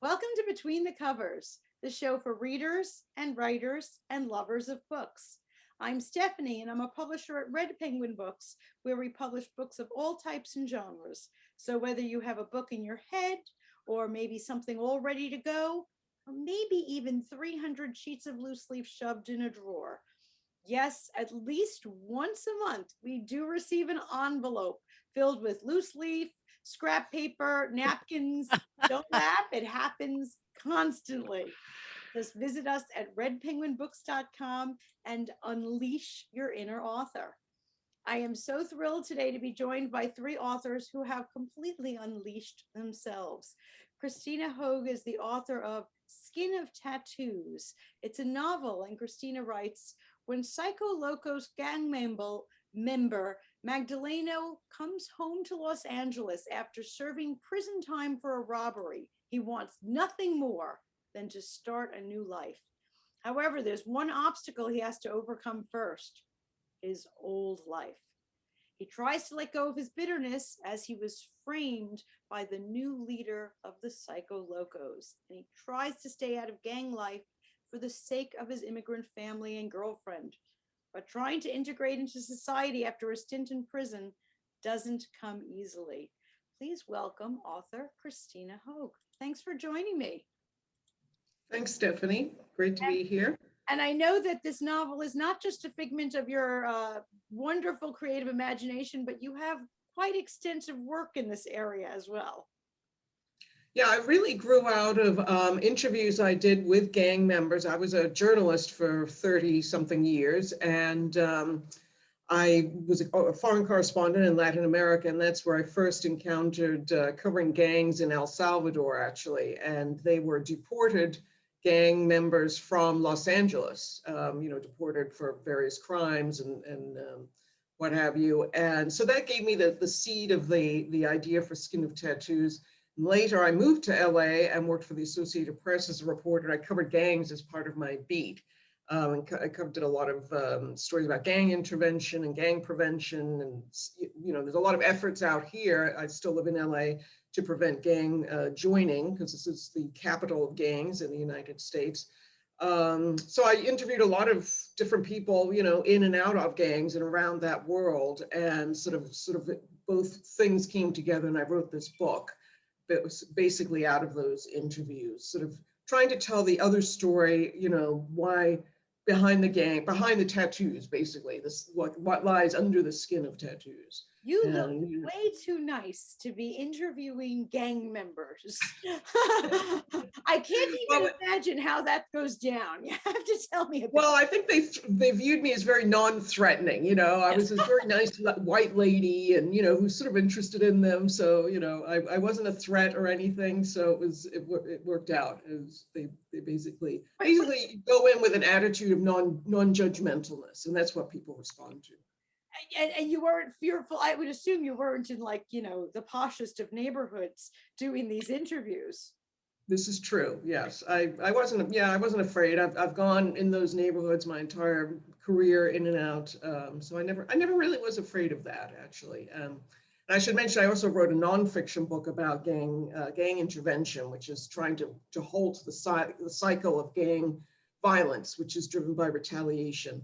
Welcome to Between the Covers, the show for readers and writers and lovers of books. I'm Stephanie, and I'm a publisher at Red Penguin Books, where we publish books of all types and genres. So, whether you have a book in your head, or maybe something all ready to go, or maybe even 300 sheets of loose leaf shoved in a drawer, yes, at least once a month, we do receive an envelope filled with loose leaf, scrap paper, napkins. Don't laugh, it happens constantly. Just visit us at redpenguinbooks.com and unleash your inner author. I am so thrilled today to be joined by three authors who have completely unleashed themselves. Christina Hoag is the author of Skin of Tattoos. It's a novel, and Christina writes, when Psycho Loco's member Magdaleno comes home to Los Angeles after serving prison time for a robbery, he wants nothing more than to start a new life. However, there's one obstacle he has to overcome first: his old life. He tries to let go of his bitterness as he was framed by the new leader of the Psycho Locos. And he tries to stay out of gang life for the sake of his immigrant family and girlfriend. But trying to integrate into society after a stint in prison doesn't come easily. Please welcome author Christina Hoag. Thanks for joining me. Thanks, Stephanie. Great to be here. And I know that this novel is not just a figment of your wonderful creative imagination, but you have quite extensive work in this area as well. Yeah, I really grew out of interviews I did with gang members. I was a journalist for 30 something years, and I was a foreign correspondent in Latin America, and that's where I first encountered covering gangs in El Salvador, actually. And they were deported gang members from Los Angeles, deported for various crimes and what have you. And so that gave me the seed of the idea for Skin of Tattoos. Later, I moved to LA and worked for the Associated Press as a reporter. I covered gangs as part of my beat. And I did a lot of stories about gang intervention and gang prevention. And, there's a lot of efforts out here. I still live in LA to prevent gang joining, because this is the capital of gangs in the United States. So I interviewed a lot of different people, in and out of gangs and around that world. And sort of both things came together, and I wrote this book. It was basically out of those interviews, sort of trying to tell the other story, why behind the tattoos, basically, this what lies under the skin of tattoos. You look And way too nice to be interviewing gang members. I can't even well, imagine how that goes down. You have to tell me about I think they viewed me as very non-threatening. I was this very nice white lady, and who's sort of interested in them. So I wasn't a threat or anything. So it worked out. They basically go in with an attitude of non-judgmentalness, and that's what people respond to. and you weren't fearful. I would assume you weren't in, like, the poshest of neighborhoods doing these interviews. This is true. Yes, I wasn't. Yeah, I wasn't afraid. I've gone in those neighborhoods my entire career, in and out. So I never really was afraid of that, actually. And I should mention, I also wrote a nonfiction book about gang intervention, which is trying to halt the cycle of gang violence, which is driven by retaliation,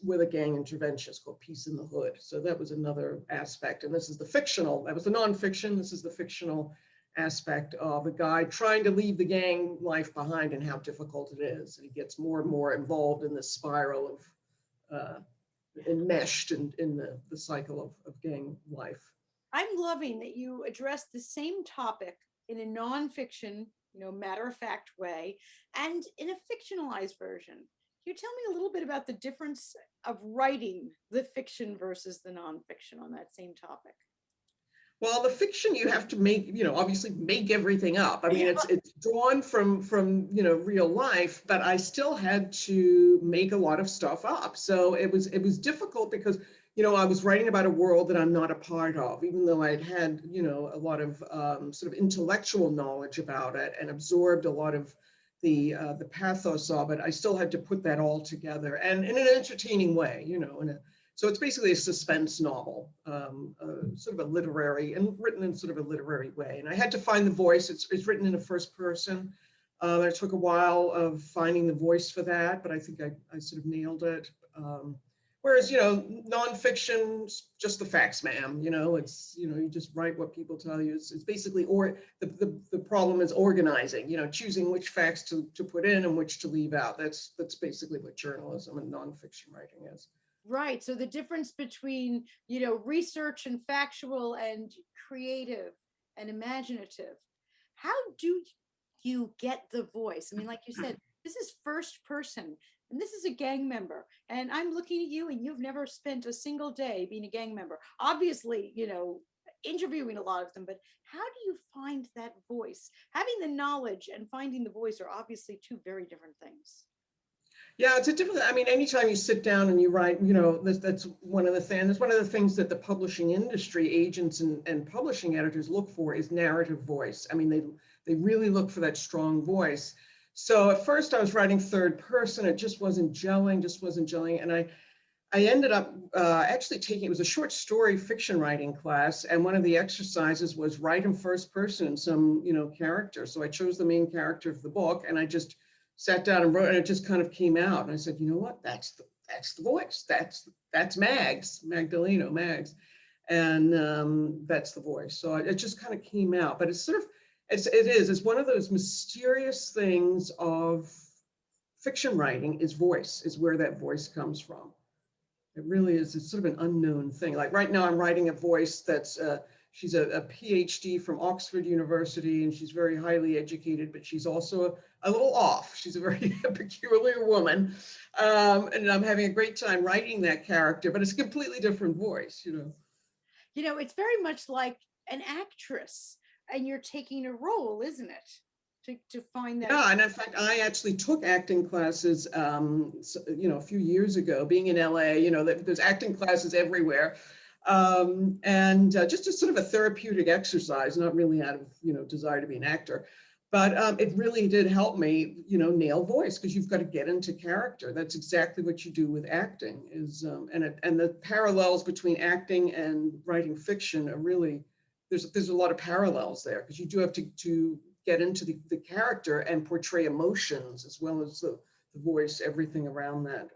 with a gang intervention. It's called Peace in the Hood. So that was another aspect. And this is the fictional. That was the nonfiction. This is the fictional aspect of a guy trying to leave the gang life behind and how difficult it is. And he gets more and more involved in this spiral of enmeshed in the cycle of gang life. I'm loving that you address the same topic in a nonfiction, matter of fact way, and in a fictionalized version. Can you tell me a little bit about the difference of writing the fiction versus the nonfiction on that same topic? Well, the fiction, you have to make, obviously make everything up. I mean, it's drawn from real life, but I still had to make a lot of stuff up. So it was difficult because, I was writing about a world that I'm not a part of, even though I'd had, a lot of sort of intellectual knowledge about it and absorbed a lot of the pathos of it. I still had to put that all together, and in an entertaining way, in a So it's basically a suspense novel, sort of a literary, and written in sort of a literary way. And I had to find the voice. It's written in a first person. It took a while of finding the voice for that, but I think I sort of nailed it. Whereas, nonfiction's just the facts, ma'am. It's, you just write what people tell you. It's basically, or the problem is organizing, choosing which facts to put in and which to leave out. That's basically what journalism and nonfiction writing is. Right. So the difference between, research and factual and creative and imaginative. How do you get the voice? I mean, like you said, this is first person and this is a gang member. And I'm looking at you and you've never spent a single day being a gang member. Obviously, interviewing a lot of them, but how do you find that voice? Having the knowledge and finding the voice are obviously two very different things. Yeah, it's a different, I mean, anytime you sit down and you write, that's one of the things, that's one of the things that the publishing industry agents and publishing editors look for is narrative voice. I mean, they really look for that strong voice. So at first I was writing third person, it just wasn't gelling. And I ended up actually taking, it was a short story fiction writing class. And one of the exercises was write in first person in some, character. So I chose the main character of the book and I just sat down and wrote, and it just kind of came out. And I said, you know what, that's the voice. That's Magdaleno, Mags. And that's the voice. So it just kind of came out, but it's sort of, it's one of those mysterious things of fiction writing is voice, is where that voice comes from. It really is. It's sort of an unknown thing. Like right now I'm writing a voice that's, she's a PhD from Oxford University, and she's very highly educated, but she's also a little off. She's a very peculiar woman. And I'm having a great time writing that character, but it's a completely different voice, It's very much like an actress and you're taking a role, isn't it? To find that. Yeah, and in fact, I actually took acting classes, a few years ago, being in LA, there's acting classes everywhere. And just as sort of a therapeutic exercise, not really out of, desire to be an actor, but it really did help me, nail voice, because you've got to get into character. That's exactly what you do with acting is, and the parallels between acting and writing fiction are really, there's a lot of parallels there, because you do have to get into the character and portray emotions as well as the voice, everything around that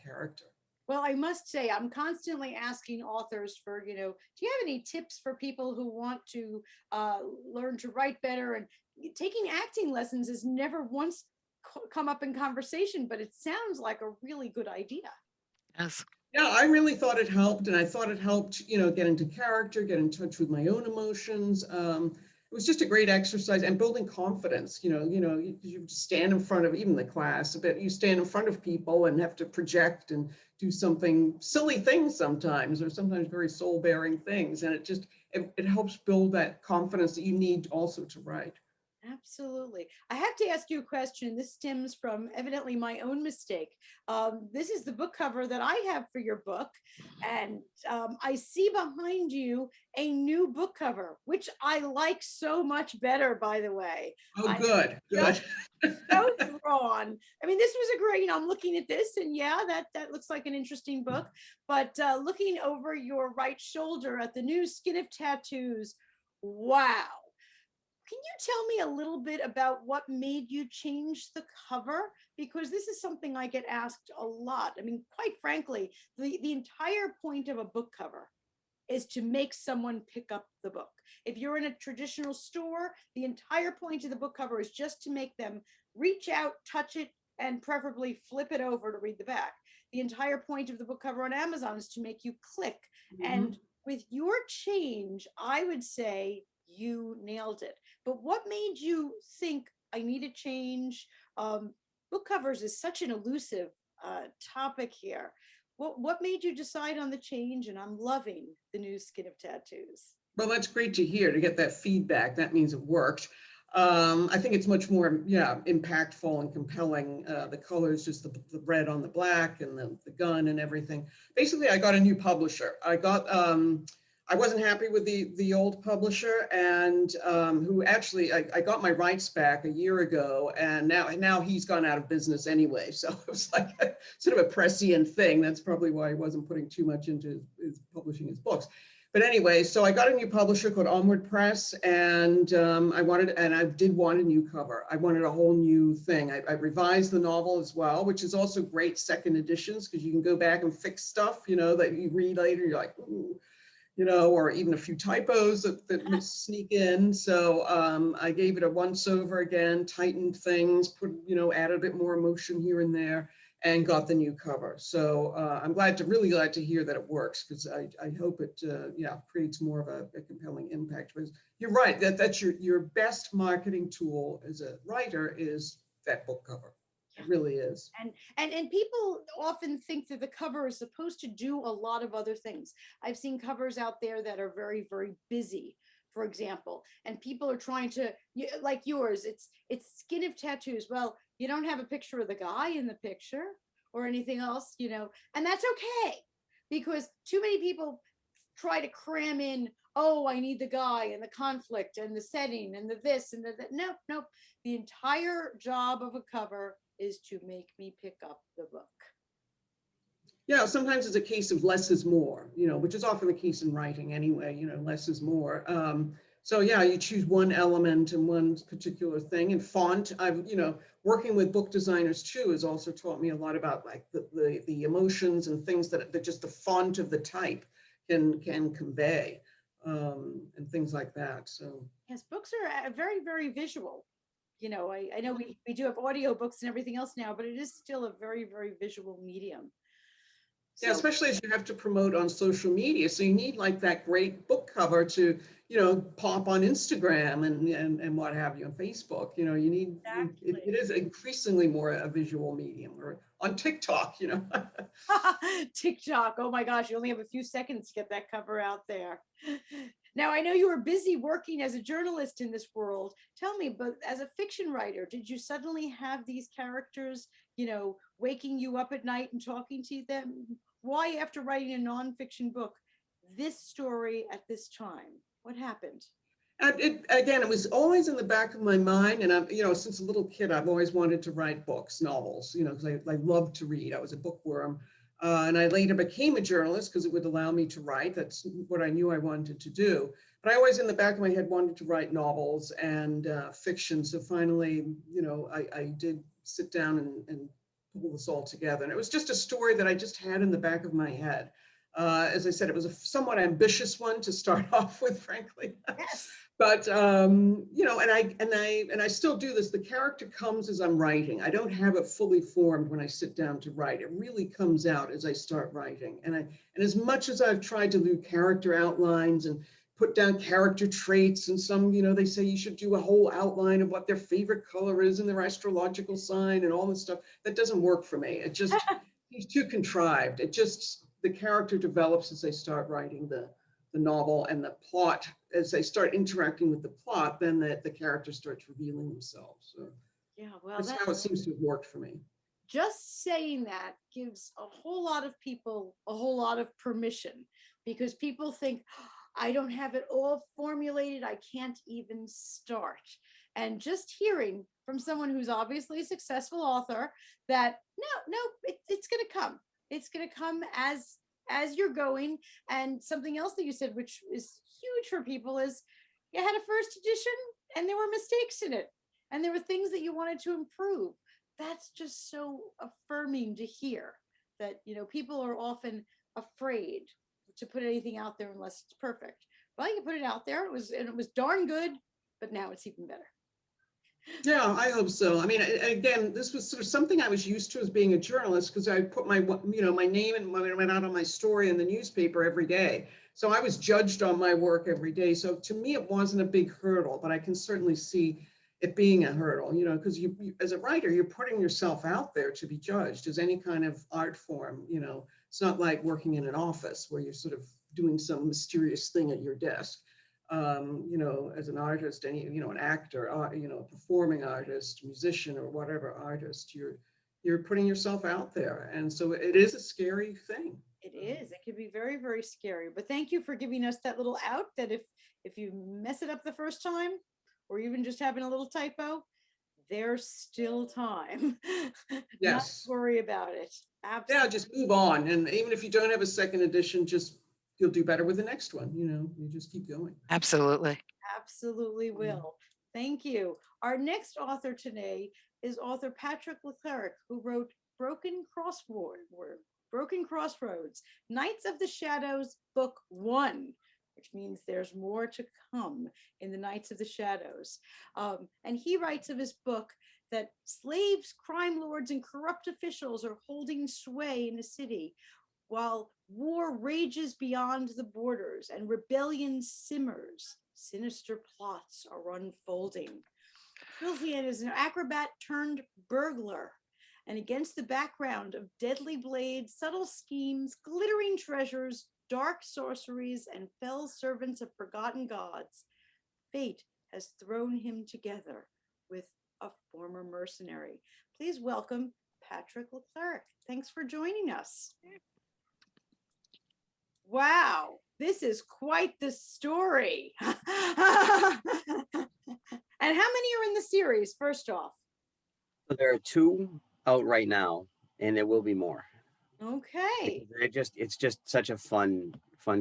character. Well, I must say, I'm constantly asking authors for, do you have any tips for people who want to learn to write better? And taking acting lessons has never once come up in conversation, but it sounds like a really good idea. Yes. Yeah, I really thought it helped, and I thought it helped, get into character, get in touch with my own emotions. It was just a great exercise, and building confidence. You stand in front of even the class, but you stand in front of people and have to project and do something silly things sometimes, or sometimes very soul-bearing things, and it helps build that confidence that you need also to write. Absolutely. I have to ask you a question. This stems from evidently my own mistake. This is the book cover that I have for your book. And I see behind you a new book cover, which I like so much better, by the way. Oh, good. So drawn. I mean, this was a great, I'm looking at this and yeah, that looks like an interesting book. But looking over your right shoulder at the new Skin of Tattoos, wow. Can you tell me a little bit about what made you change the cover? Because this is something I get asked a lot. I mean, quite frankly, the entire point of a book cover is to make someone pick up the book. If you're in a traditional store, the entire point of the book cover is just to make them reach out, touch it, and preferably flip it over to read the back. The entire point of the book cover on Amazon is to make you click. Mm-hmm. And with your change, I would say you nailed it. But what made you think I need a change? Book covers is such an elusive topic here. What made you decide on the change? And I'm loving the new Skin of Tattoos. Well, that's great to hear, to get that feedback. That means it worked. I think it's much more, impactful and compelling. The colors, just the red on the black and the gun and everything. Basically, I got a new publisher. I got I wasn't happy with the old publisher, and who actually I got my rights back a year ago, and now he's gone out of business anyway. So it was like a, sort of a prescient thing. That's probably why he wasn't putting too much into his publishing his books. But anyway, so I got a new publisher called Onward Press, and I did want a new cover. I wanted a whole new thing. I revised the novel as well, which is also great second editions because you can go back and fix stuff, that you read later. You're like, ooh, or even a few typos that sneak in. So I gave it a once over again, tightened things, added a bit more emotion here and there, and got the new cover. So I'm really glad to hear that it works, because I hope it creates more of a compelling impact. Because you're right, that's your best marketing tool as a writer is that book cover. It really is. And people often think that the cover is supposed to do a lot of other things. I've seen covers out there that are very, very busy, for example, and people are trying to, like yours, it's skin of tattoos. Well, you don't have a picture of the guy in the picture or anything else, and that's okay, because too many people try to cram in, oh, I need the guy and the conflict and the setting and the this and the that. Nope, nope. The entire job of a cover is to make me pick up the book. Yeah, sometimes it's a case of less is more, which is often the case in writing anyway, less is more. So yeah, you choose one element and one particular thing. And font, working with book designers too has also taught me a lot about like the emotions and things that just the font of the type can convey, and things like that. So yes, books are very, very visual. I know we do have audio books and everything else now, but it is still a very, very visual medium. Yeah, especially as you have to promote on social media. So you need like that great book cover to, pop on Instagram and what have you, on Facebook. You need, exactly. it is increasingly more a visual medium, or on TikTok, TikTok. Oh my gosh, you only have a few seconds to get that cover out there. Now, I know you were busy working as a journalist in this world. Tell me, but as a fiction writer, did you suddenly have these characters, waking you up at night and talking to them? Why, after writing a nonfiction book, this story at this time? What happened? It was always in the back of my mind. And since a little kid, I've always wanted to write books, novels, because I love to read. I was a bookworm. And I later became a journalist because it would allow me to write. That's what I knew I wanted to do. But I always in the back of my head wanted to write novels and fiction. So finally, I did sit down and pull this all together. And it was just a story that I just had in the back of my head. As I said, it was a somewhat ambitious one to start off with, frankly. Yes. But and I still do this. The character comes as I'm writing. I don't have it fully formed when I sit down to write. It really comes out as I start writing. And as much as I've tried to do character outlines and put down character traits, and some, they say you should do a whole outline of what their favorite color is and their astrological sign and all this stuff. That doesn't work for me. It just seems too contrived. The character develops as I start writing the novel, and the plot, as I start interacting with the plot, then the character starts revealing themselves. So yeah, well, that's how it seems to have worked for me. Just saying that gives a whole lot of people a whole lot of permission, because people think, oh, I don't have it all formulated, I can't even start. And just hearing from someone who's obviously a successful author that no, it's going to come. It's going to come as you're going. And something else that you said, which is huge for people, is you had a first edition and there were mistakes in it and there were things that you wanted to improve. That's just so affirming to hear that, people are often afraid to put anything out there unless it's perfect. Well, you put it out there, it was darn good, but now it's even better. Yeah, I hope so. I mean, again, this was sort of something I was used to as being a journalist, because I put my name and when it went out on my story in the newspaper every day. So I was judged on my work every day. So to me, it wasn't a big hurdle, but I can certainly see it being a hurdle, because you as a writer, you're putting yourself out there to be judged, as any kind of art form. It's not like working in an office where you're sort of doing some mysterious thing at your desk. As an artist, an actor, a performing artist, musician, or whatever artist, you're putting yourself out there. And so it is a scary thing. It is. It can be very, very scary. But thank you for giving us that little out that if you mess it up the first time, or even just having a little typo, there's still time. Not to Yes. worry about it. Yeah, Absolutely. just move on. And even if you don't have a second edition, just you'll do better with the next one. You just keep going. Absolutely. Absolutely Yeah. will. Thank you. Our next author today is author Patrick LeClerc, who wrote Broken Crossroads, Knights of the Shadows, Book One, which means there's more to come in the Knights of the Shadows. And he writes of his book that slaves, crime lords, and corrupt officials are holding sway in a city while war rages beyond the borders and rebellion simmers. Sinister plots are unfolding. Filthian is an acrobat turned burglar, and against the background of deadly blades, subtle schemes, glittering treasures, dark sorceries, and fell servants of forgotten gods, fate has thrown him together with a former mercenary. Please welcome Patrick LeClerc. Thanks for joining us. Wow, this is quite the story. And how many are in the series, first off? So there are 2 out right now, and there will be more. Okay. It's just such a fun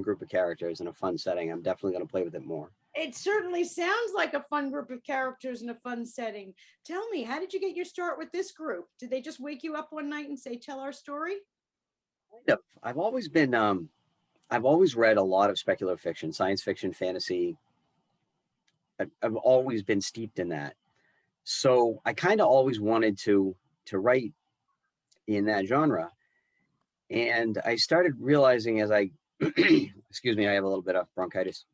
group of characters and a fun setting. I'm definitely going to play with it more. It certainly sounds like a fun group of characters in a fun setting. Tell me, how did you get your start with this group? Did they just wake you up one night and say, tell our story? Kind of. I've always read a lot of speculative fiction, science fiction, fantasy. I've always been steeped in that. So I kind of always wanted to write in that genre. And I started realizing as I, excuse me, I have a little bit of bronchitis.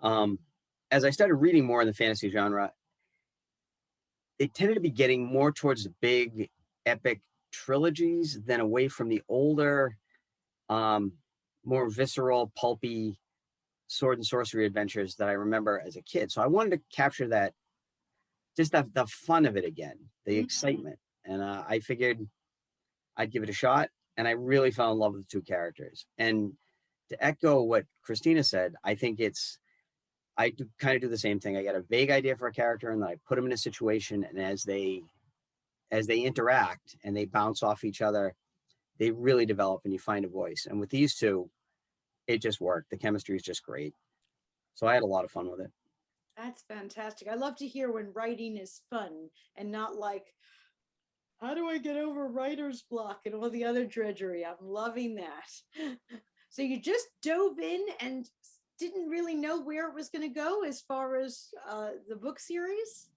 As I started reading more in the fantasy genre, it tended to be getting more towards the big epic trilogies than away from the older, more visceral, pulpy sword and sorcery adventures that I remember as a kid. So I wanted to capture that, just the fun of it again, the excitement. And I figured I'd give it a shot. And I really fell in love with the 2 characters. And to echo what Christina said, I think I do kind of do the same thing. I get a vague idea for a character, and then I put them in a situation, and as they interact and they bounce off each other, they really develop and you find a voice. And with these 2, it just worked. The chemistry is just great. So I had a lot of fun with it. That's fantastic. I love to hear when writing is fun and not like, how do I get over writer's block and all the other drudgery? I'm loving that. So you just dove in and didn't really know where it was going to go as far as the book series?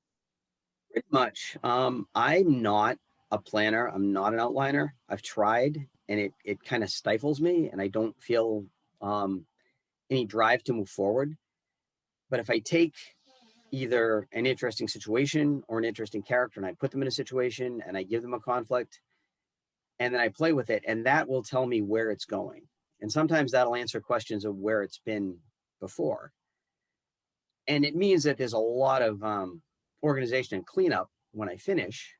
Pretty much. I'm not a planner. I'm not an outliner. I've tried, and it kind of stifles me, and I don't feel any drive to move forward. But if I take either an interesting situation or an interesting character, and I put them in a situation and I give them a conflict, and then I play with it, and that will tell me where it's going. And sometimes that'll answer questions of where it's been before. And it means that there's a lot of organization and cleanup when I finish,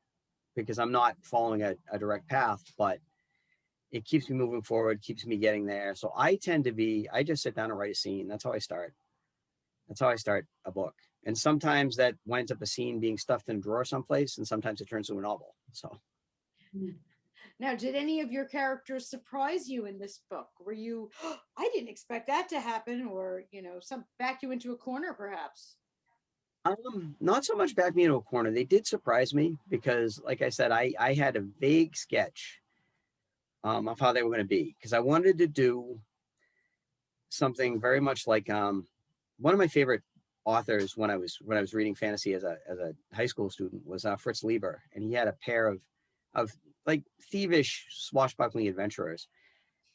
because I'm not following a direct path, but it keeps me moving forward, keeps me getting there. So I just sit down and write a scene. That's how I start. That's how I start a book. And sometimes that winds up a scene being stuffed in a drawer someplace, and sometimes it turns into a novel. So. Now, did any of your characters surprise you in this book? Were you, oh, I didn't expect that to happen, or, some back you into a corner, perhaps? Not so much back me into a corner. They did surprise me because, like I said, I had a vague sketch of how they were going to be, because I wanted to do something very much like one of my favorite authors when I was reading fantasy as a high school student was Fritz Lieber, and he had a pair of like thievish swashbuckling adventurers,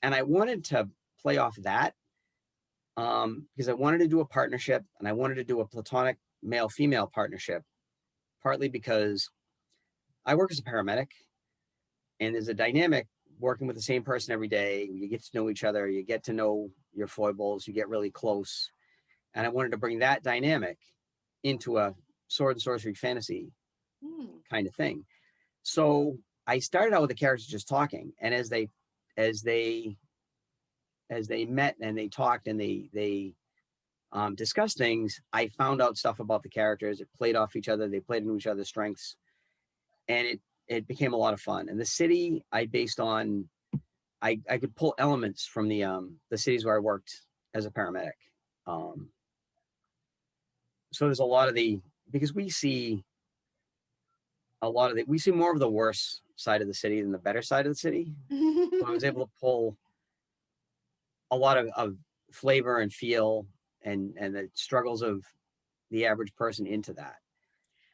and I wanted to play off that because I wanted to do a partnership, and I wanted to do a platonic male-female partnership, partly because I work as a paramedic, and there's a dynamic working with the same person every day. You get to know each other, you get to know your foibles, you get really close. And I wanted to bring that dynamic into a sword and sorcery fantasy kind of thing. So I started out with the characters just talking. And as they as they met and they talked and they discussed things, I found out stuff about the characters. It played off each other. They played into each other's strengths, and it became a lot of fun. And the city I based on, I could pull elements from the cities where I worked as a paramedic. So there's a lot of because we see more of the worst side of the city than the better side of the city. So I was able to pull a lot of flavor and feel and the struggles of the average person into that.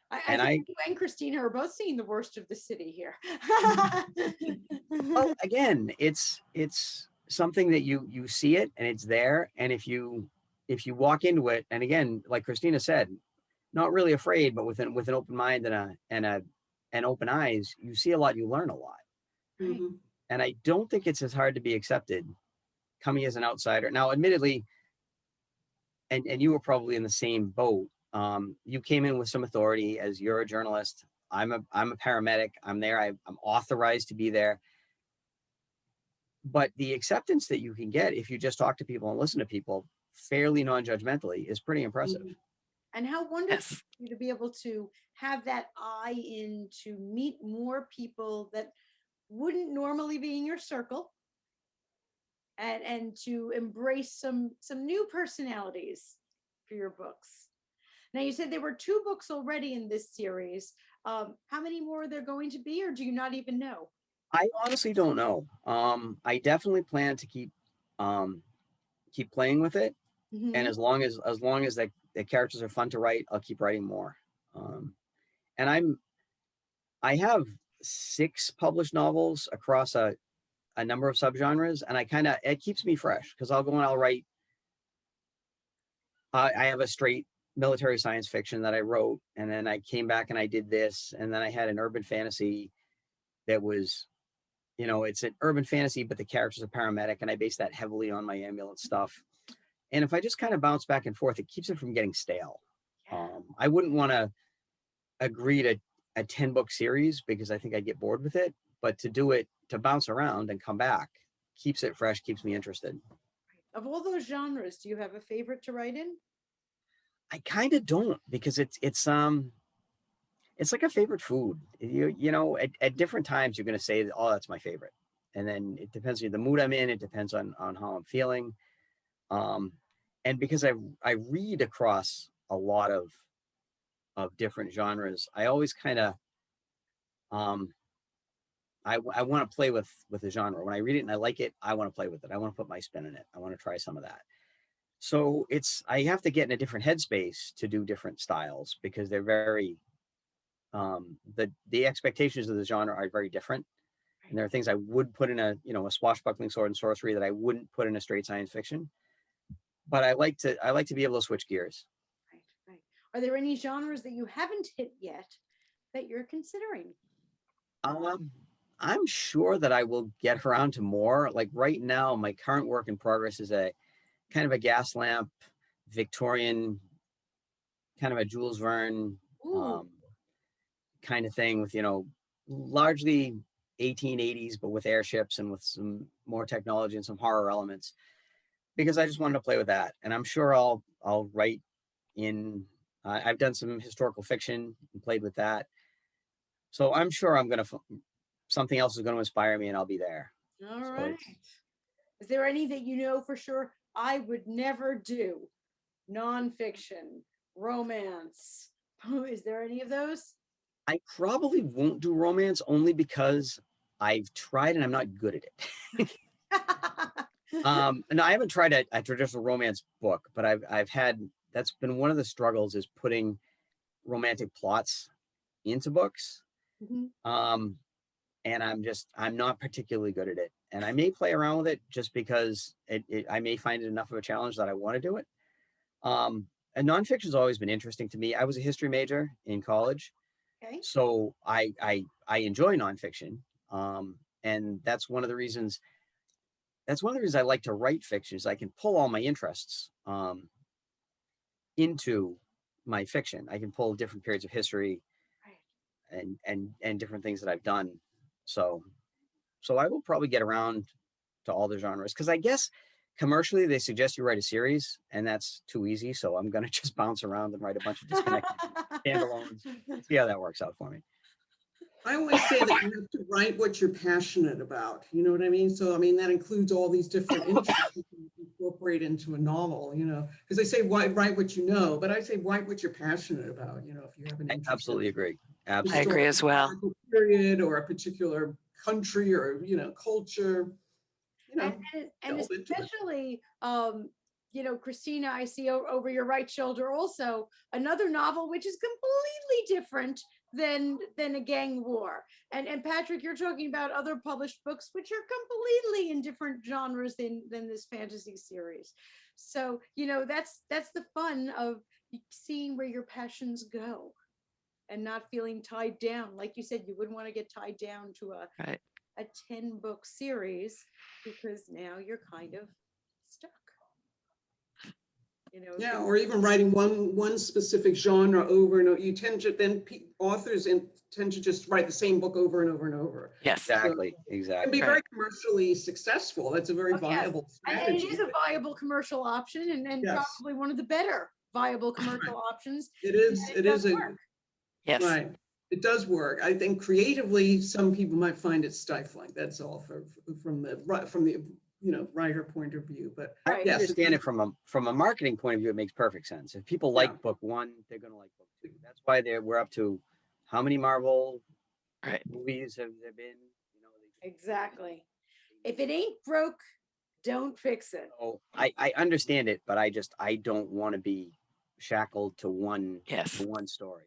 I think you and Christina are both seeing the worst of the city here. Well, again, it's something that you see it and it's there, and if you walk into it, and again, like Christina said, not really afraid, but with an open mind and open eyes, you see a lot, you learn a lot. Mhm. And I don't think it's as hard to be accepted coming as an outsider. Now, admittedly, and you were probably in the same boat. You came in with some authority as you're a journalist. I'm a paramedic. I'm there. I'm authorized to be there. But the acceptance that you can get if you just talk to people and listen to people fairly non-judgmentally is pretty impressive. Mhm. And how wonderful to be able to have that eye in to meet more people that wouldn't normally be in your circle, and to embrace some new personalities for your books. Now, you said there were 2 books already in this series. How many more are there going to be, or do you not even know? I honestly don't know. I definitely plan to keep playing with it, and Mhm. as long as the characters are fun to write, I'll keep writing more. And I have 6 published novels across a number of subgenres, and it keeps me fresh because I'll go and I'll write. I have a straight military science fiction that I wrote, and then I came back and I did this, and then I had an urban fantasy that was, it's an urban fantasy, but the character's a paramedic, and I based that heavily on my ambulance stuff. And if I just kind of bounce back and forth, it keeps it from getting stale. Yeah. I wouldn't want to agree to a 10-book series because I think I'd get bored with it, but to bounce around and come back keeps it fresh, keeps me interested. Of all those genres, do you have a favorite to write in? I kind of don't, because it's like a favorite food. At different times you're going to say, oh, that's my favorite, and then it depends on the mood I'm in. It depends on how I'm feeling. And because I read across a lot of different genres, I always kind of I want to play with the genre. When I read it and I like it, I want to play with it. I want to put my spin in it. I want to try some of that. So I have to get in a different headspace to do different styles, because they're very the expectations of the genre are very different. And there are things I would put in a swashbuckling sword and sorcery that I wouldn't put in a straight science fiction. But I like to be able to switch gears. Right, right. Are there any genres that you haven't hit yet that you're considering? I'm sure that I will get around to more. Like right now, my current work in progress is a kind of a gas lamp, Victorian, kind of a Jules Verne Ooh, kind of thing with, largely 1880s, but with airships and with some more technology and some horror elements, because I just wanted to play with that. And I'm sure I'll write in, I've done some historical fiction and played with that. So I'm sure something else is going to inspire me and I'll be there. all So right. Is there any that you know for sure I would never do? Nonfiction, romance. Is there any of those? I probably won't do romance, only because I've tried and I'm not good at it. No, I haven't tried a traditional romance book, but I've had, that's been one of the struggles, is putting romantic plots into books. Mhm. And I'm not particularly good at it. And I may play around with it just because I may find it enough of a challenge that I want to do it. And nonfiction's always been interesting to me. I was a history major in college, Okay. so I enjoy nonfiction. And that's one of the reasons I like to write fiction, is I can pull all my interests into my fiction. I can pull different periods of history Right. and different things that I've done. So I will probably get around to all the genres. Because I guess commercially they suggest you write a series, and that's too easy. So I'm going to just bounce around and write a bunch of disconnected standalones. See how that works out for me. I always say that you have to write what you're passionate about. You know what I mean? So, I mean, that includes all these different interests you can incorporate into a novel, you know, because they say, write what you know, but I say, write what you're passionate about, you know, if you have an I interest. absolutely agree. I agree as well. Period, or a particular country, or, you know, culture, you know. And delve into it. especially, you know, Christina, I see over your right shoulder also another novel which is completely different than a gang war. And Patrick, you're talking about other published books which are completely in different genres than this fantasy series. So, you know, that's the fun of seeing where your passions go and not feeling tied down. Like you said, you wouldn't want to get tied down to Right. a 10-book series, because now you're kind of stuck. You know, Yeah, or even writing one specific genre over and over. You tend to then authors tend to just write the same book over and over and over. Yes. Exactly. So, and Exactly. be very commercially successful. That's a very yes. viable strategy. And it is a viable commercial option, and Yes. probably one of the better viable commercial options. It is. And It is a work. Yes. right. It does work. I think creatively, some people might find it stifling. That's all from the you know, writer point of view. But Right. I yes, understand it from a marketing point of view. It makes perfect sense. If people like Yeah. book one, they're going to like book two. That's why we're up to how many Marvel Right. movies have there been? You know, Exactly. If it ain't broke, don't fix it. So I understand it, but I don't want to be shackled to one Yes. story.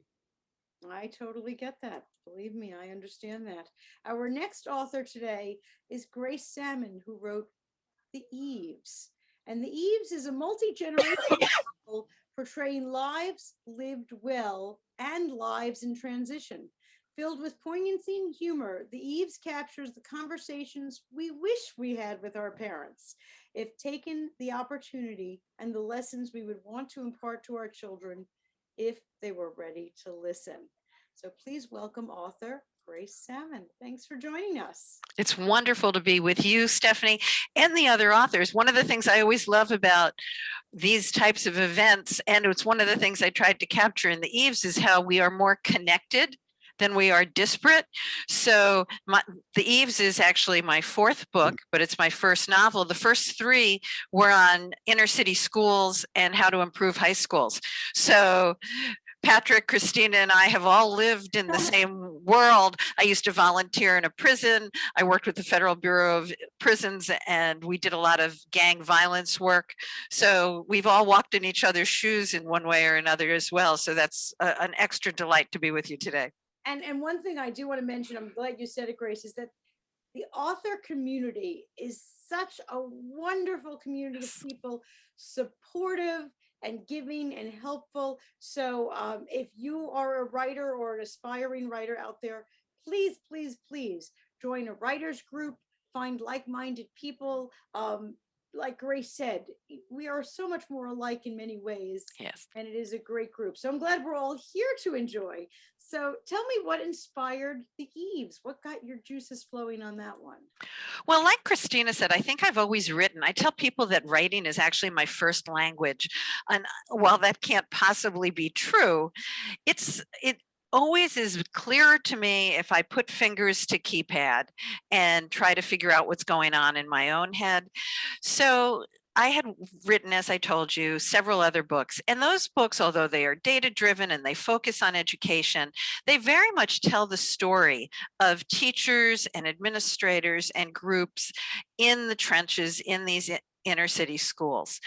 I totally get that. Believe me, I understand that. Our next author today is Grace Sammon, who wrote The Eves. And The Eves is a multi-generational novel portraying lives lived well and lives in transition. Filled with poignancy and humor, The Eves captures the conversations we wish we had with our parents, if taken the opportunity, and the lessons we would want to impart to our children if they were ready to listen. So please welcome author Grace Sammon. Thanks for joining us. It's wonderful to be with you, Stephanie, and the other authors. One of the things I always love about these types of events, and it's one of the things I tried to capture in The Eves, is how we are more connected than we are disparate. So The Eves is actually my fourth book, but it's my first novel. The first three were on inner city schools and how to improve high schools. So Patrick, Christina, and I have all lived in the same world. I used to volunteer in a prison. I worked with the Federal Bureau of Prisons, and we did a lot of gang violence work. So we've all walked in each other's shoes in one way or another as well. So that's an extra delight to be with you today. And one thing I do want to mention, I'm glad you said it, Grace, is that the author community is such a wonderful community of people, supportive and giving and helpful. So if you are a writer or an aspiring writer out there, please, please, please join a writers group, find like-minded people. Like Grace said, we are so much more alike in many ways. Yes. And it is a great group. So I'm glad we're all here to enjoy. So tell me what inspired The Eves? What got your juices flowing on that one? Well, like Christina said, I think I've always written. I tell people that writing is actually my first language. And while that can't possibly be true, it always is clearer to me if I put fingers to keypad and try to figure out what's going on in my own head. So I had written, as I told you, several other books. And those books, although they are data-driven and they focus on education, they very much tell the story of teachers and administrators and groups in the trenches in these inner city schools.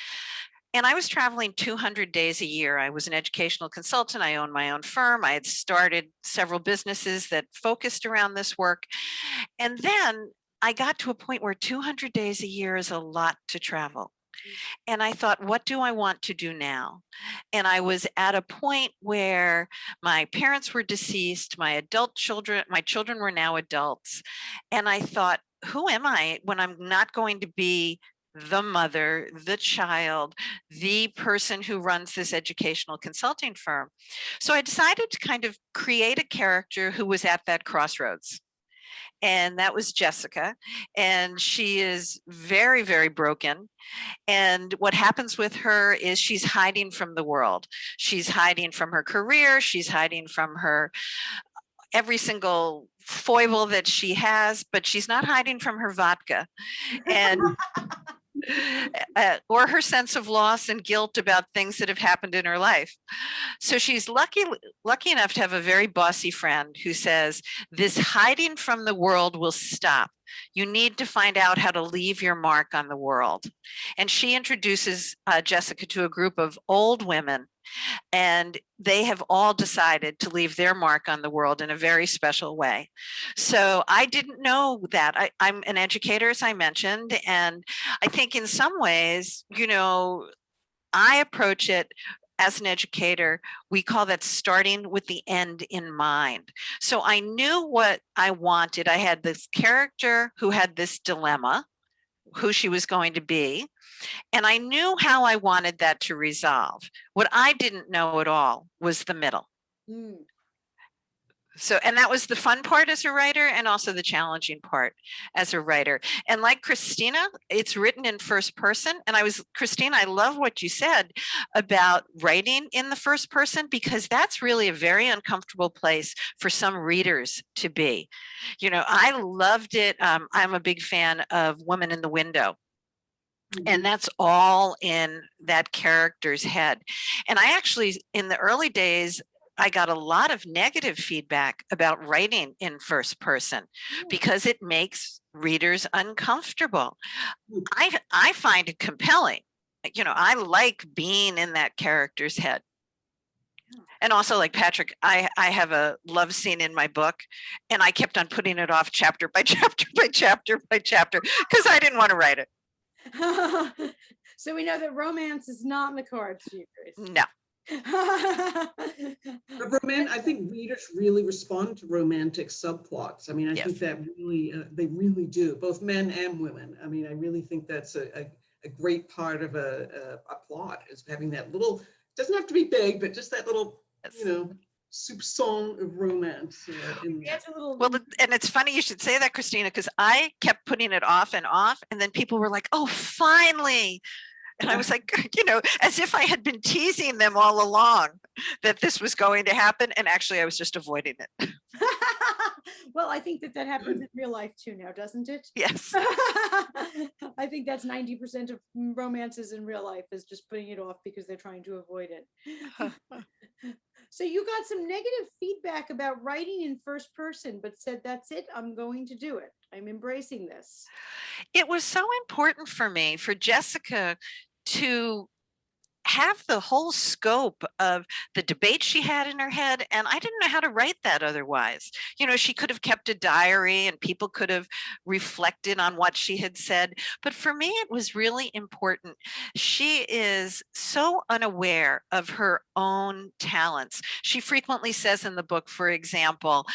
And I was traveling 200 days a year. I was an educational consultant. I owned my own firm. I had started several businesses that focused around this work. And then I got to a point where 200 days a year is a lot to travel. And I thought, what do I want to do now? And I was at a point where my parents were deceased, my children were now adults. And I thought, who am I when I'm not going to be the mother, the child, the person who runs this educational consulting firm? So I decided to kind of create a character who was at that crossroads. And that was Jessica. And she is very, very broken. And what happens with her is she's hiding from the world. She's hiding from her career. She's hiding from her every single foible that she has, but she's not hiding from her vodka. And or her sense of loss and guilt about things that have happened in her life. So she's lucky enough to have a very bossy friend who says, this hiding from the world will stop. You need to find out how to leave your mark on the world. And she introduces Jessica to a group of old women, and they have all decided to leave their mark on the world in a very special way. So I didn't know that. I'm an educator, as I mentioned, and I think in some ways, you know, I approach it as an educator, we call that starting with the end in mind. So I knew what I wanted. I had this character who had this dilemma, who she was going to be, and I knew how I wanted that to resolve. What I didn't know at all was the middle. Mm. So, and that was the fun part as a writer and also the challenging part as a writer. And like Christina, it's written in first person. And Christina, I love what you said about writing in the first person, because that's really a very uncomfortable place for some readers to be. You know, I loved it. I'm a big fan of Woman in the Window. And that's all in that character's head. And I actually, in the early days, I got a lot of negative feedback about writing in first person because it makes readers uncomfortable. I find it compelling. You know, I like being in that character's head. And also, like Patrick, I have a love scene in my book, and I kept on putting it off chapter by chapter by chapter by chapter because I didn't want to write it. So we know that romance is not in the cards for you, Grace. No. I think readers really respond to romantic subplots. I mean, I think that really, they really do, both men and women. I mean, I really think that's a great part of a plot, is having that little, doesn't have to be big, but just that little, you know, soupçon of romance. Well, and it's funny you should say that, Christina, because I kept putting it off, and then people were like, oh, finally. And I was like, you know, as if I had been teasing them all along that this was going to happen. And actually, I was just avoiding it. Well, I think that happens in real life too now, doesn't it? Yes. I think that's 90% of romances in real life, is just putting it off because they're trying to avoid it. So you got some negative feedback about writing in first person, but said, that's it, I'm going to do it. I'm embracing this. It was so important for me, for Jessica to have the whole scope of the debate she had in her head. And I didn't know how to write that otherwise. You know, she could have kept a diary and people could have reflected on what she had said. But for me, it was really important. She is so unaware of her own talents. She frequently says in the book, for example,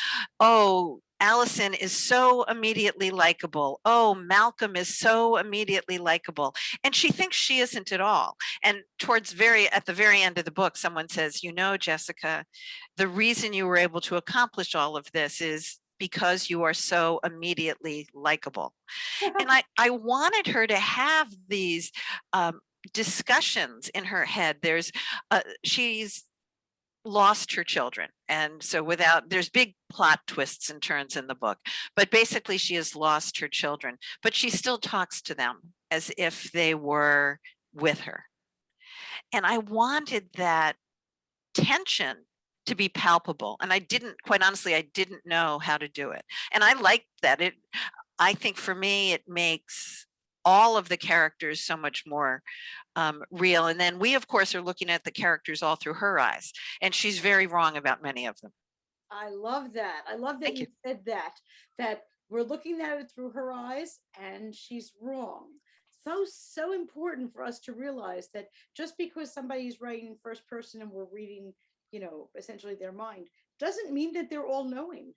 oh, Allison is so immediately likable. Oh, Malcolm is so immediately likable. And she thinks she isn't at all. And at the very end of the book, someone says, you know, Jessica, the reason you were able to accomplish all of this is because you are so immediately likable. And I wanted her to have these discussions in her head. She's lost her children, and so there's big plot twists and turns in the book, but basically she has lost her children, but she still talks to them as if they were with her. And I wanted that tension to be palpable, and I didn't know how to do it. And I liked that. I think for me, it makes all of the characters so much more real. And then we, of course, are looking at the characters all through her eyes. And she's very wrong about many of them. I love that. I love that you said that we're looking at it through her eyes and she's wrong. So important for us to realize that just because somebody's writing first person and we're reading, you know, essentially their mind, doesn't mean that they're all knowing.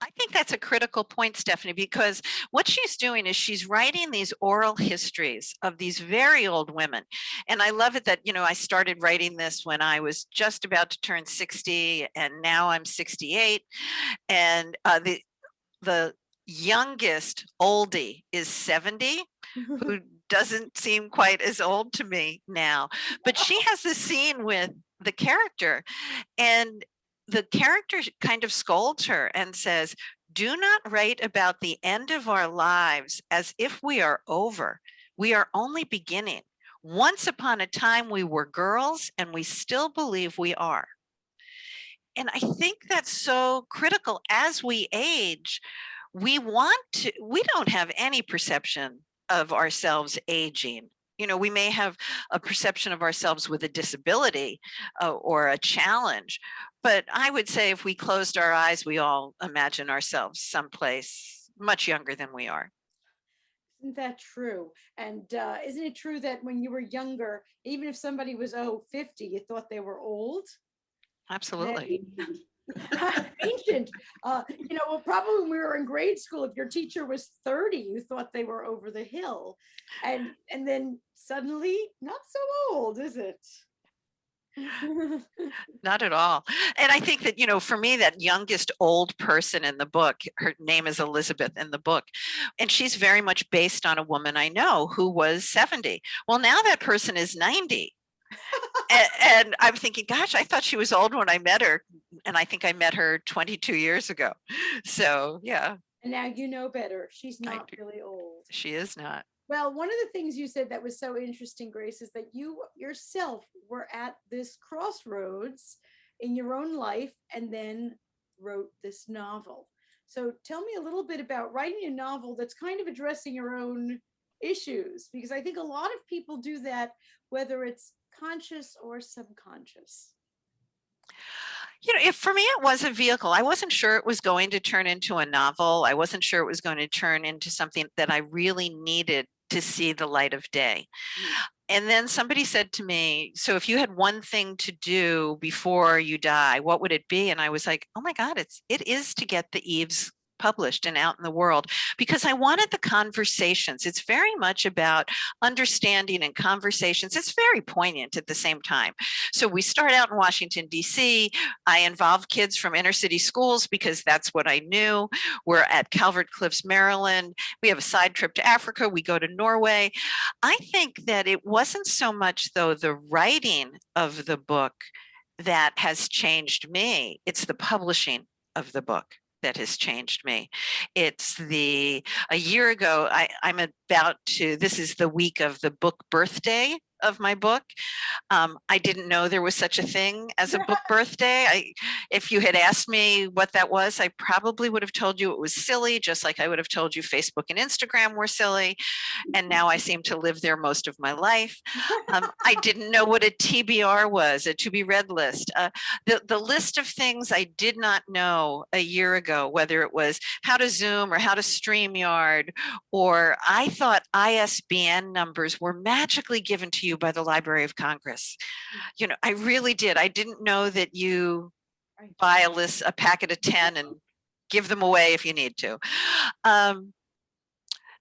I think that's a critical point, Stephanie, because what she's doing is she's writing these oral histories of these very old women. And I love it that, you know, I started writing this when I was just about to turn 60, and now I'm 68. And the youngest oldie is 70, who doesn't seem quite as old to me now. But she has this scene with the character, and the character kind of scolds her and says, "Do not write about the end of our lives as if we are over. We are only beginning. Once upon a time we were girls, and we still believe we are." And I think that's so critical as we age. We don't have any perception of ourselves aging. We may have a perception of ourselves with a disability or a challenge, but I would say if we closed our eyes, we all imagine ourselves someplace much younger than we are. Isn't that true? And isn't it true that when you were younger, even if somebody was 50, you thought they were old? Absolutely. Ancient. Well, probably when we were in grade school, if your teacher was 30, you thought they were over the hill. And then suddenly, not so old, is it? Not at all. And I think that, for me, that youngest old person in the book, her name is Elizabeth in the book, and she's very much based on a woman I know who was 70. Well, now that person is 90. And I'm thinking, gosh, I thought she was old when I met her. And I think I met her 22 years ago. So, yeah. And now you know better. She's not really old. She is not. Well, one of the things you said that was so interesting, Grace, is that you yourself were at this crossroads in your own life and then wrote this novel. So tell me a little bit about writing a novel that's kind of addressing your own issues, because I think a lot of people do that, whether it's conscious or subconscious. For me, it was a vehicle. I wasn't sure it was going to turn into a novel. I wasn't sure it was going to turn into something that I really needed to see the light of day. And then somebody said to me, "So if you had one thing to do before you die, what would it be?" And I was like, oh my God, it is to get the Eves published and out in the world, because I wanted the conversations. It's very much about understanding and conversations. It's very poignant at the same time. So we start out in Washington, D.C. I involve kids from inner city schools because that's what I knew. We're at Calvert Cliffs, Maryland. We have a side trip to Africa. We go to Norway. I think that it wasn't so much, though, the writing of the book that has changed me. It's the publishing of the book that has changed me. It's a year ago, this is the week of the book birthday of my book. I didn't know there was such a thing as a book birthday. If you had asked me what that was, I probably would have told you it was silly, just like I would have told you Facebook and Instagram were silly. And now I seem to live there most of my life. I didn't know what a TBR was, a to be read list. The list of things I did not know a year ago, whether it was how to Zoom or how to StreamYard, or I thought ISBN numbers were magically given to you by the Library of Congress. I really did. I didn't know that you buy a packet of 10 and give them away if you need to.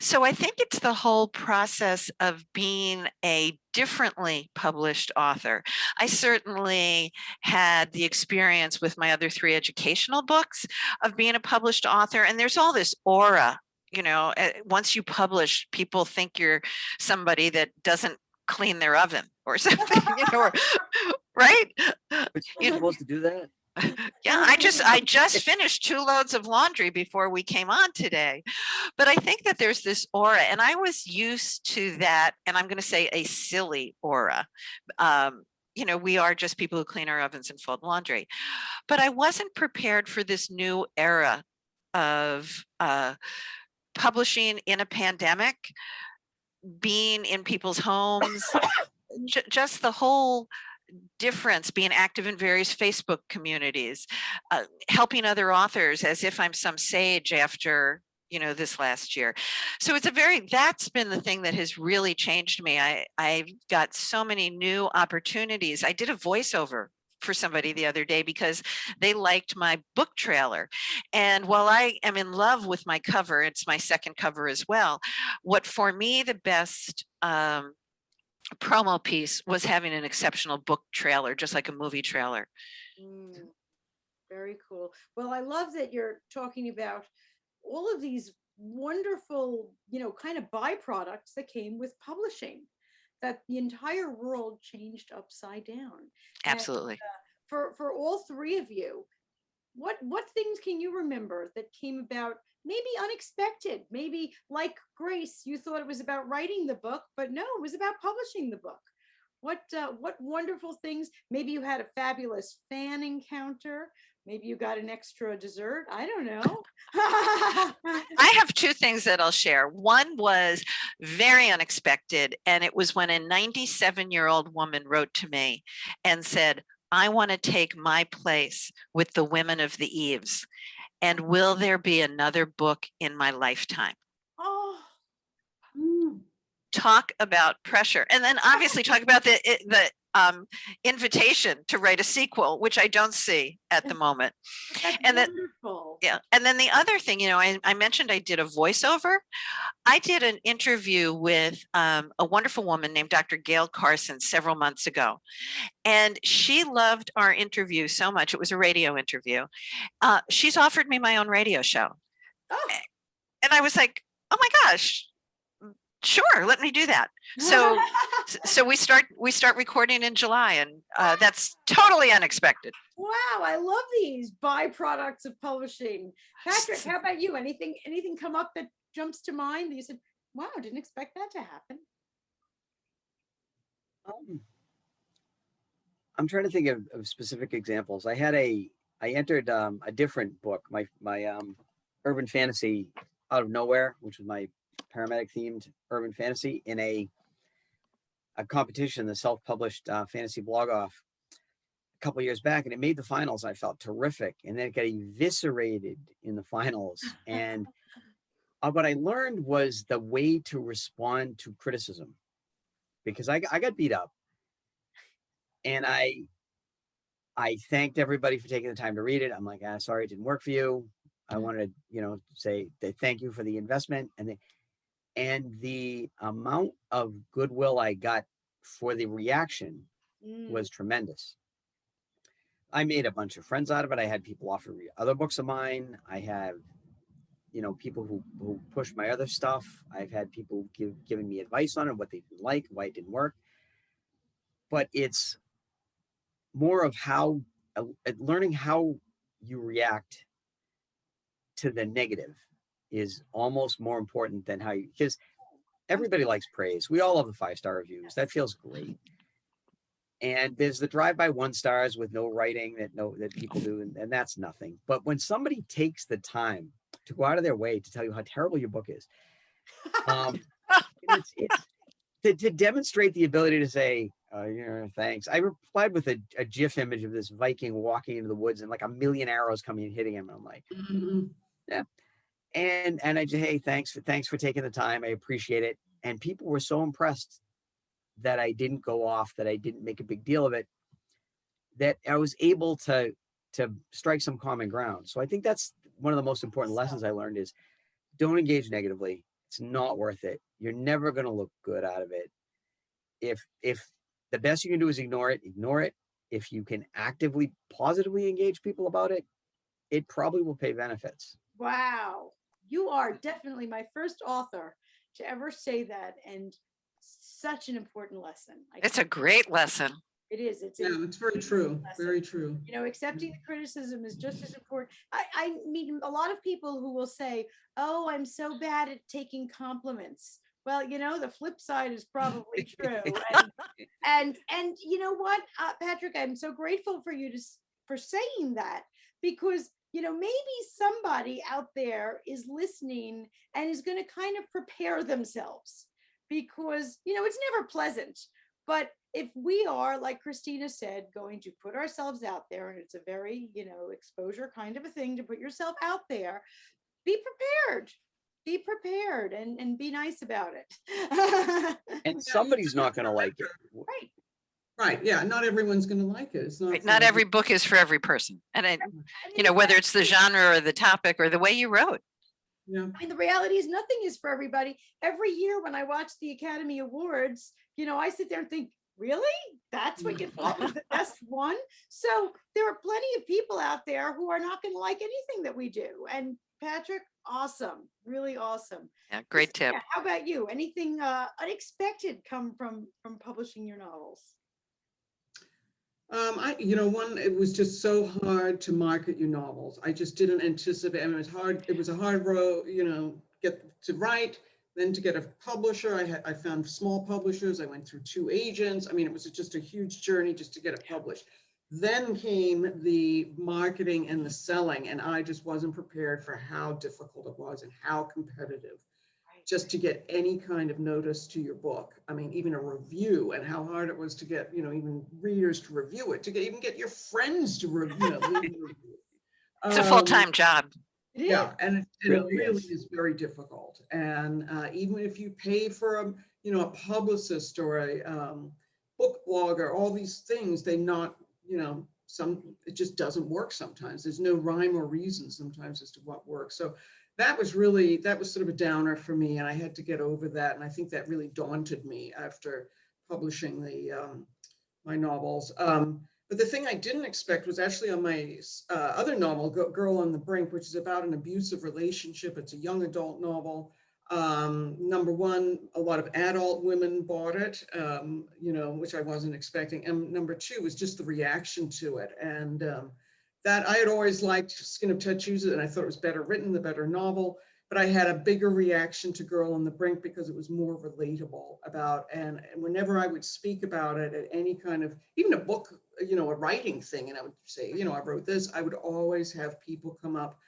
So I think it's the whole process of being a differently published author. I certainly had the experience with my other 3 educational books of being a published author, and there's all this aura. Once you publish, people think you're somebody that doesn't clean their oven or something, right? But you're supposed to do that? Yeah, I just finished 2 loads of laundry before we came on today. But I think that there's this aura, and I was used to that, and I'm going to say a silly aura. We are just people who clean our ovens and fold laundry. But I wasn't prepared for this new era of publishing in a pandemic, being in people's homes, just the whole difference, being active in various Facebook communities, helping other authors as if I'm some sage after, this last year. So that's been the thing that has really changed me. I've got so many new opportunities. I did a voiceover for somebody the other day because they liked my book trailer. And while I am in love with my cover, it's my second cover as well. What for me, the best promo piece was having an exceptional book trailer, just like a movie trailer. Very cool. Well, I love that you're talking about all of these wonderful, kind of byproducts that came with publishing, that the entire world changed upside down. And Absolutely. for all three of you, what things can you remember that came about, maybe unexpected, maybe like Grace, you thought it was about writing the book, but no, it was about publishing the book. What wonderful things? Maybe you had a fabulous fan encounter. Maybe you got an extra dessert. I don't know. I have two things that I'll share. One was very unexpected, and it was when a 97-year-old woman wrote to me and said, I want to take my place with the women of the Eves. And will there be another book in my lifetime? Oh, Talk about pressure. And then obviously talk about the invitation to write a sequel, which I don't see at the moment. that's And then, wonderful. yeah. And then the other thing, I mentioned I did a voiceover. I did an interview with a wonderful woman named Dr. Gail Carson several months ago. And she loved our interview so much. It was a radio interview. She's offered me my own radio show. Oh. And I was like, oh my gosh, sure, let me do that. So we start recording in July, and that's totally unexpected. Wow, I love these byproducts of publishing. Patrick, how about you? Anything come up that jumps to mind that you said, wow, didn't expect that to happen? I'm trying to think of specific examples. I entered a different book, my urban fantasy out of nowhere, which was my paramedic themed urban fantasy, in a competition, the self-published fantasy blog off a couple of years back, and it made the finals. I felt terrific, and then it got eviscerated in the finals. And what I learned was the way to respond to criticism, because I got beat up, and I thanked everybody for taking the time to read it. I'm like, sorry, it didn't work for you. I wanted to, say that thank you for the investment, and the amount of goodwill I got for the reaction was tremendous. I made a bunch of friends out of it. I had people offer other books of mine. I have, people who push my other stuff. I've had people giving me advice on it, what they didn't like, why it didn't work. But it's more of how learning how you react to the negative is almost more important than how because everybody likes praise. We all love the 5-star reviews. That feels great. And there's the drive-by 1 stars with no writing that people do, and that's nothing. But when somebody takes the time to go out of their way to tell you how terrible your book is, it's to demonstrate the ability to say, thanks. I replied with a GIF image of this Viking walking into the woods and like a million arrows coming and hitting him. I'm like, yeah. And I just, hey, thanks for taking the time. I appreciate it. And people were so impressed that I didn't go off, that I didn't make a big deal of it, that I was able to strike some common ground. So I think that's one of the most important lessons I learned is don't engage negatively. It's not worth it. You're never going to look good out of it. If the best you can do is ignore it. If you can actively, positively engage people about it, it probably will pay benefits. Wow. You are definitely my first author to ever say that, and such an important lesson. It's a great lesson. It is. It's very true. lesson. Very true. Accepting the criticism is just as important. I meet a lot of people who will say, oh, I'm so bad at taking compliments. Well, the flip side is probably true. And you know what, Patrick, I'm so grateful for you for saying that, because maybe somebody out there is listening and is going to kind of prepare themselves, because it's never pleasant. But if we are, like Christina said, going to put ourselves out there, and it's a very exposure kind of a thing to put yourself out there, be prepared and be nice about it. And somebody's not going to like it. Right. Yeah. Not everyone's going to like it. It's not. Not every book is for every person. And whether it's the genre or the topic or the way you wrote. Yeah. I mean, the reality is nothing is for everybody. Every year when I watch the Academy Awards, I sit there and think, really? That's what you thought was the best one? So there are plenty of people out there who are not going to like anything that we do. And Patrick? Awesome. Really awesome. Yeah, great tip. Christina, how about you? Anything unexpected come from publishing your novels? It was just so hard to market your novels. I just didn't anticipate. I mean, it was hard. It was a hard road, get to write, then to get a publisher. I found small publishers. I went through 2 agents. I mean, it was just a huge journey just to get it published. Then came the marketing and the selling, and I just wasn't prepared for how difficult it was and how competitive just to get any kind of notice to your book. I mean, even a review, and how hard it was to get, even readers to review it, to even get your friends to review it. It's a full-time job. Yeah, and it Really really is. is very difficult. And even if you pay for a publicist or a book blogger, all these things, they not, it just doesn't work sometimes. There's no rhyme or reason sometimes as to what works. So that was sort of a downer for me, and I had to get over that. And I think that really daunted me after publishing my novels. But the thing I didn't expect was actually on my other novel, Girl on the Brink, which is about an abusive relationship. It's a young adult novel. Number one, a lot of adult women bought it, which I wasn't expecting. And number 2 was just the reaction to it. And that I had always liked Skin of Tattoos, and I thought it was better written, the better novel. But I had a bigger reaction to Girl on the Brink because it was more relatable and whenever I would speak about it at any kind of, even a book, a writing thing, and I would say, I wrote this, I would always have people come up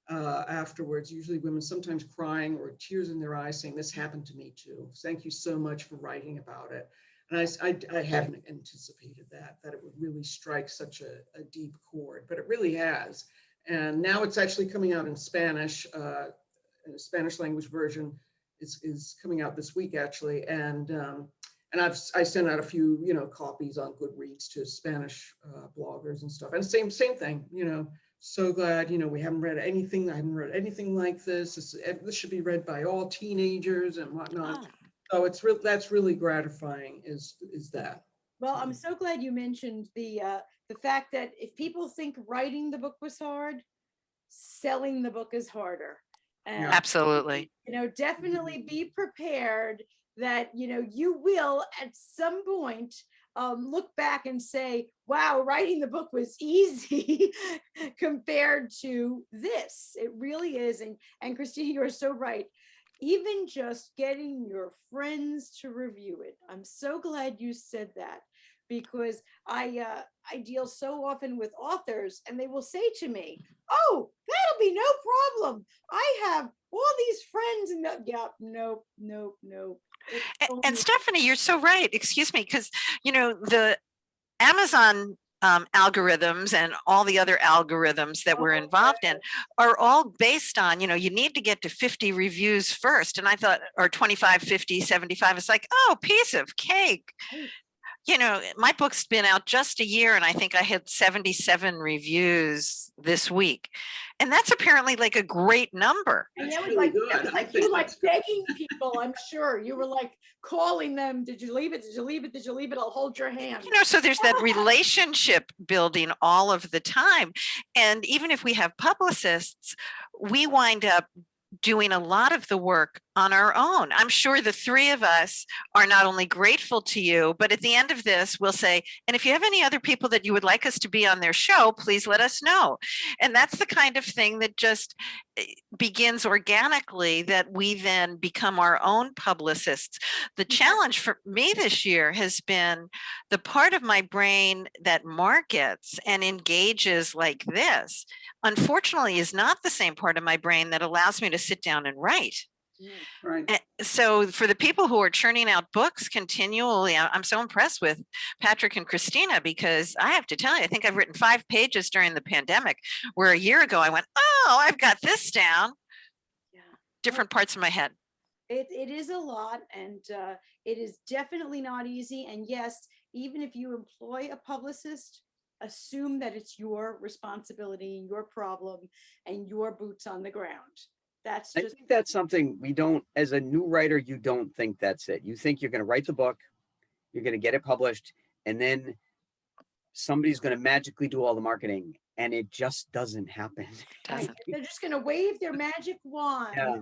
afterwards, usually women, sometimes crying or tears in their eyes, saying, this happened to me too. Thank you so much for writing about it. And I hadn't anticipated that it would really strike such a deep chord, but it really has. And now it's actually coming out in Spanish. A Spanish language version is coming out this week, actually. And I sent out a few, copies on Goodreads to Spanish bloggers and stuff. And same thing, so glad, we haven't read anything. I haven't read anything like this. This should be read by all teenagers and whatnot. Oh. So that's really gratifying is that. Well, I'm so glad you mentioned the fact that if people think writing the book was hard, selling the book is harder. And, Absolutely. Definitely be prepared that, you will at some point look back and say, wow, writing the book was easy compared to this. It really is. And Christina, you're so right. Even just getting your friends to review it. I'm so glad you said that, because I deal so often with authors, and they will say to me, oh, that'll be no problem. I have all these friends, and nope. And Stephanie, you're so right. Excuse me, because the Amazon algorithms and all the other algorithms that we're involved in are all based on, you need to get to 50 reviews first. And I thought, or 25, 50, 75, it's like, oh, piece of cake. My book's been out just a year, and I think I had 77 reviews this week. And that's apparently like a great number. And That's that was really like, good. you were like begging people, I'm sure. You were like calling them, did you leave it? Did you leave it? Did you leave it? I'll hold your hand. So there's that relationship building all of the time. And even if we have publicists, we wind up doing a lot of the work on our own. I'm sure the 3 of us are not only grateful to you, but at the end of this, we'll say, and if you have any other people that you would like us to be on their show, please let us know. And that's the kind of thing that just begins organically, that we then become our own publicists. The challenge for me this year has been the part of my brain that markets and engages like this, unfortunately, is not the same part of my brain that allows me to sit down and write. Right. So for the people who are churning out books continually, I'm so impressed with Patrick and Christina, because I have to tell you, I think I've written 5 pages during the pandemic, where a year ago I went, oh, I've got this down. Yeah. Different parts of my head. It is a lot, and it is definitely not easy. And yes, even if you employ a publicist, assume that it's your responsibility, your problem, and your boots on the ground. That's I just think that's something we don't, as a new writer, you don't think that's it. You think you're going to write the book, you're going to get it published, and then somebody's going to magically do all the marketing. and it just doesn't happen. Right. Doesn't. They're just going to wave their magic wand Yeah,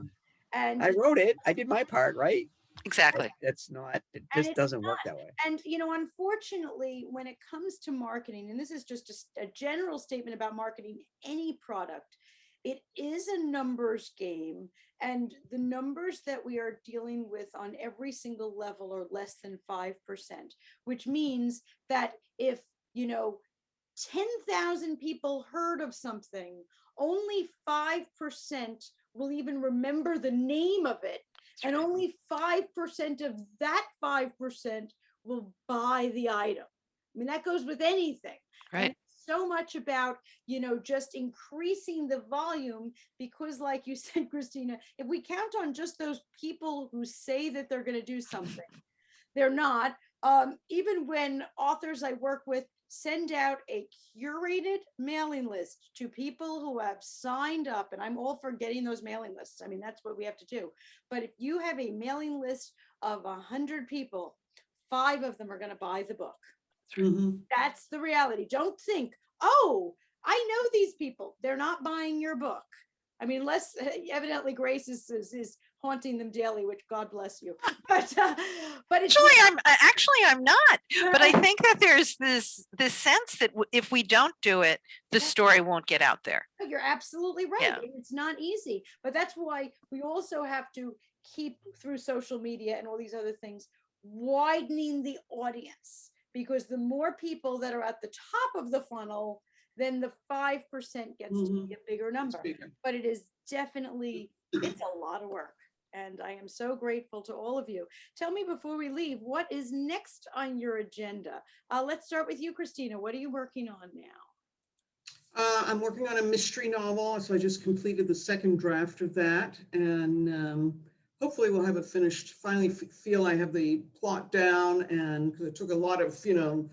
and I wrote it. I did my part, right? Exactly. It's not, it And just it's doesn't not. work that way. And, unfortunately, when it comes to marketing, and this is just a general statement about marketing any product, it is a numbers game. And the numbers that we are dealing with on every single level are less than 5%, which means that if, 10,000 people heard of something, only 5% will even remember the name of it. And only 5% of that 5% will buy the item. I mean, that goes with anything. And Right. it's so much about, just increasing the volume because, like you said, Christina, if we count on just those people who say that they're going to do something, they're not. Even when authors I work with send out a curated mailing list to people who have signed up, and I'm all for getting those mailing lists. I mean, that's what we have to do. But if you have a mailing list of 100 people, 5 of them are going to buy the book. Mhm. That's the reality. Don't think, oh, I know these people. They're not buying your book. I mean, unless evidently Grace is haunting them daily, which God bless you. But it's I'm not. But I think that there's this sense that if we don't do it, the story won't get out there. You're absolutely right. Yeah. It's not easy, but that's why we also have to keep through social media and all these other things, widening the audience, because the more people that are at the top of the funnel, then the 5% gets to be a bigger number. But it is definitely, it's a lot of work. And I am so grateful to all of you. Tell me before we leave, what is next on your agenda? Let's start with you, Christina. What are you working on now? I'm working on a mystery novel, so I just completed the second draft of that, and hopefully we'll have it finished. Finally, feel I have the plot down, and because it took a lot of, the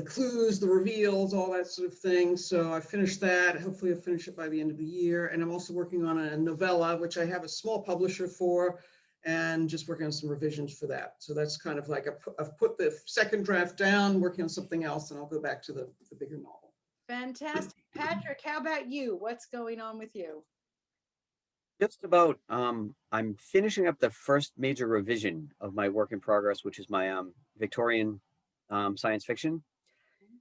clues, the reveals, all that sort of thing. So I finished that. Hopefully I'll finish it by the end of the year. And I'm also working on a novella, which I have a small publisher for, and just working on some revisions for that. So that's kind of like I've put the second draft down, working on something else, and I'll go back to the bigger novel. Fantastic. Patrick, how about you? What's going on with you? Just about, I'm finishing up the first major revision of my work in progress, which is my Victorian science fiction.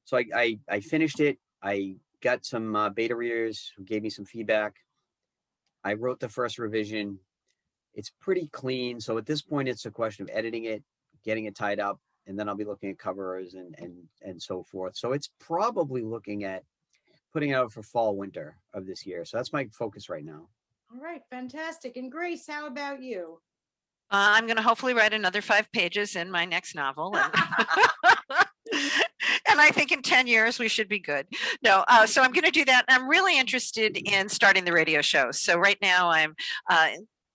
So I finished it. I got some beta readers who gave me some feedback. I wrote the first revision. It's pretty clean. So at this point, it's a question of editing it, getting it tied up, and then I'll be looking at covers and so forth. So it's probably looking at putting it out for fall, winter of this year. So that's my focus right now. All right, fantastic. And Grace, how about you? I'm going to hopefully write another 5 pages in my next novel. And I think in 10 years we should be good. No, so I'm going to do that. I'm really interested in starting the radio show. So right now I'm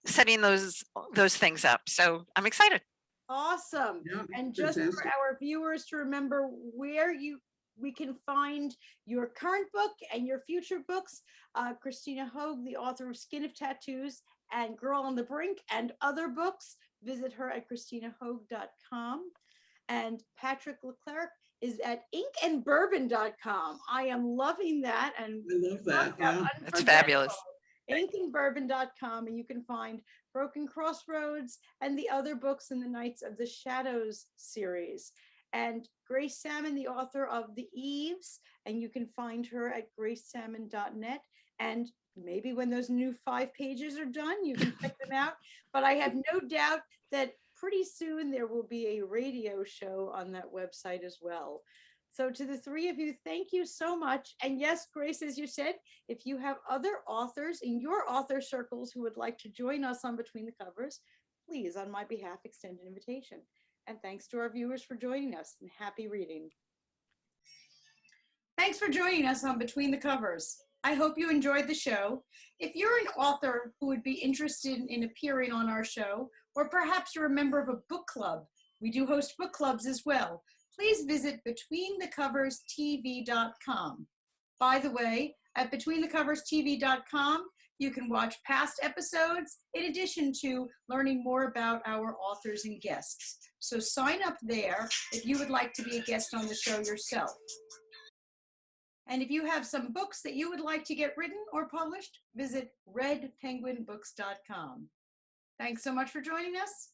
setting those things up. So I'm excited. Awesome. Yeah, And just for fantastic. our viewers to remember where we can find your current book and your future books, Christina Hoag, the author of Skin of Tattoos and Girl on the Brink and other books, visit her at ChristinaHoag.com. And Patrick LeClerc is at inkandbourbon.com. I am loving that. And I love that. Yeah. That's fabulous. Inkandbourbon.com, and you can find Broken Crossroads and the other books in the Knights of the Shadows series. And Grace Sammon, the author of The Eves, and you can find her at gracesammon.net. And maybe when those new 5 pages are done, you can check them out. But I have no doubt that pretty soon there will be a radio show on that website as well. So to the 3 of you, thank you so much. And yes, Grace, as you said, if you have other authors in your author circles who would like to join us on Between the Covers, please, on my behalf, extend an invitation. And thanks to our viewers for joining us, and happy reading. Thanks for joining us on Between the Covers. I hope you enjoyed the show. If you're an author who would be interested in appearing on our show, or perhaps you're a member of a book club, we do host book clubs as well, please visit BetweenTheCoversTV.com. By the way, at BetweenTheCoversTV.com, you can watch past episodes in addition to learning more about our authors and guests. So sign up there if you would like to be a guest on the show yourself. And if you have some books that you would like to get written or published, visit redpenguinbooks.com. Thanks so much for joining us.